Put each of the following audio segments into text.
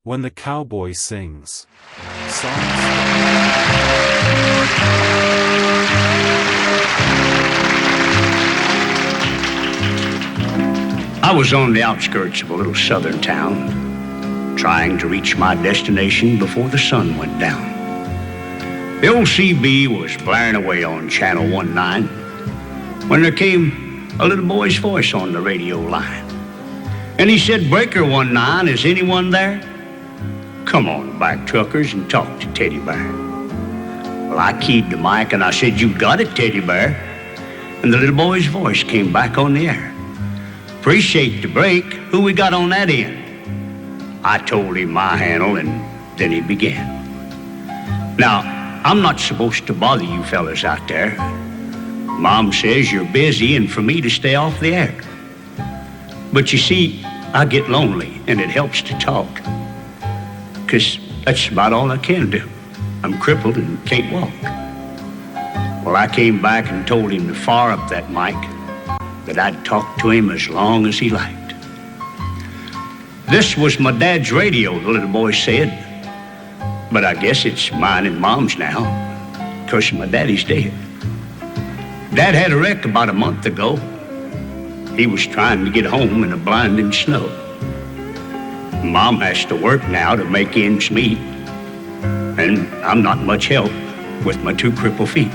When the cowboy sings I was on the outskirts of a little southern town, trying to reach my destination before the sun went down. The old CB was blaring away on Channel 19 when there came a little boy's voice on the radio line. And he said, "Breaker 19, is anyone there? Come on back, truckers, and talk to Teddy Bear." Well, I keyed the mic and I said, "You got it, Teddy Bear." And the little boy's voice came back on the air. "Preciate the break. Who we got on that end?" I told him my handle, and then he began. "Now, I'm not supposed to bother you fellas out there. Mom says you're busy and for me to stay off the air. But you see, I get lonely and it helps to talk, 'cause that's about all I can do. I'm crippled and can't walk." Well, I came back and told him to fire up that mic, that I'd talk to him as long as he liked. "This was my dad's radio," the little boy said. "But I guess it's mine and Mom's now, 'cause my daddy's dead. Dad had a wreck about a month ago. He was trying to get home in the blinding snow. Mom has to work now to make ends meet, and I'm not much help with my 2 crippled feet.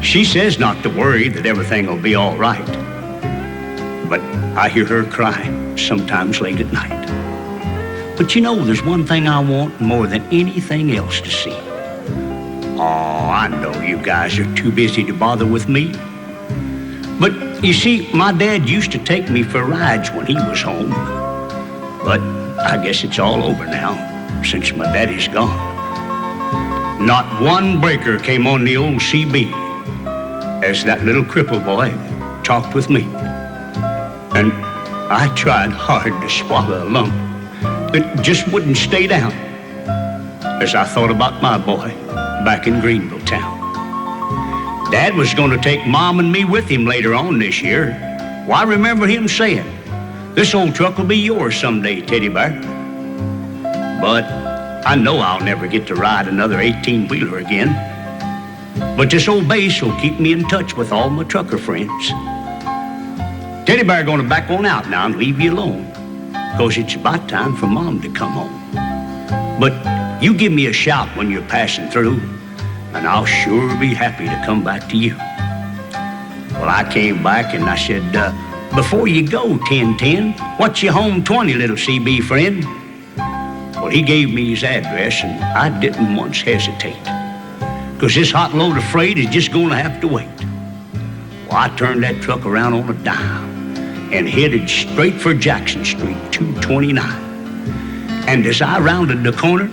She says not to worry, that everything will be all right. But I hear her crying sometimes late at night. But you know, there's one thing I want more than anything else to see. Oh, I know you guys are too busy to bother with me. But you see, my dad used to take me for rides when he was home. But I guess it's all over now, since my daddy's gone. Not one breaker came on the old CB as that little cripple boy talked with me. And I tried hard to swallow a lump that just wouldn't stay down as I thought about my boy back in Greenville town. Dad was going to take Mom and me with him later on this year. Well, I remember him saying, "This old truck will be yours someday, Teddy Bear." But I know I'll never get to ride another 18-wheeler again. But this old base will keep me in touch with all my trucker friends. Teddy Bear gonna back on out now and leave you alone, 'cause it's about time for Mom to come home. But you give me a shout when you're passing through, and I'll sure be happy to come back to you. Well, I came back and I said, "Before you go, 1010, what's your home 20, little CB friend?" Well, he gave me his address, and I didn't once hesitate, 'cause this hot load of freight is just gonna have to wait. Well, I turned that truck around on a dime and headed straight for Jackson Street, 229. And as I rounded the corner,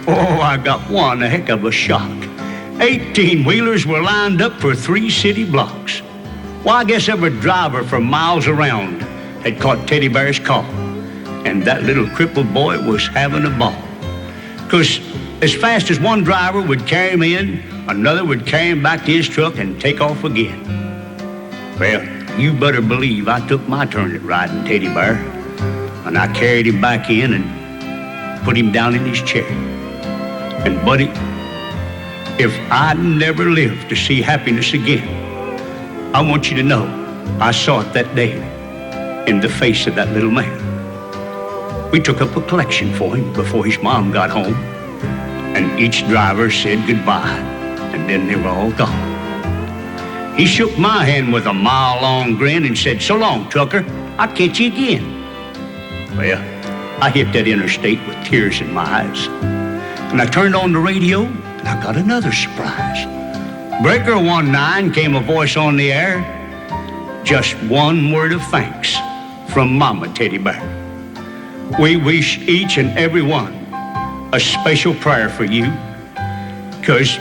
oh, I got one heck of a shock. 18-wheelers were lined up for 3 city blocks. Well, I guess every driver for miles around had caught Teddy Bear's call, and that little crippled boy was having a ball. 'Cause as fast as one driver would carry him in, another would carry him back to his truck and take off again. Well, you better believe I took my turn at riding Teddy Bear, and I carried him back in and put him down in his chair. And buddy, if I never live to see happiness again, I want you to know I saw it that day in the face of that little man. We took up a collection for him before his mom got home, and each driver said goodbye, and then they were all gone. He shook my hand with a mile-long grin and said, "So long, trucker, I'll catch you again." Well, I hit that interstate with tears in my eyes, and I turned on the radio, and I got another surprise. "Breaker 19, came a voice on the air. Just one word of thanks from Mama Teddy Bear. We wish each and every one a special prayer for you, 'cause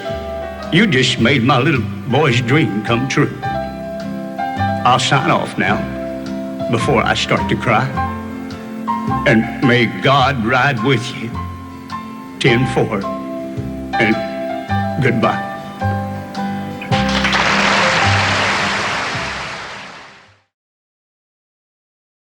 you just made my little boy's dream come true." I'll sign off now before I start to cry. And may God ride with you. 10-4, and goodbye.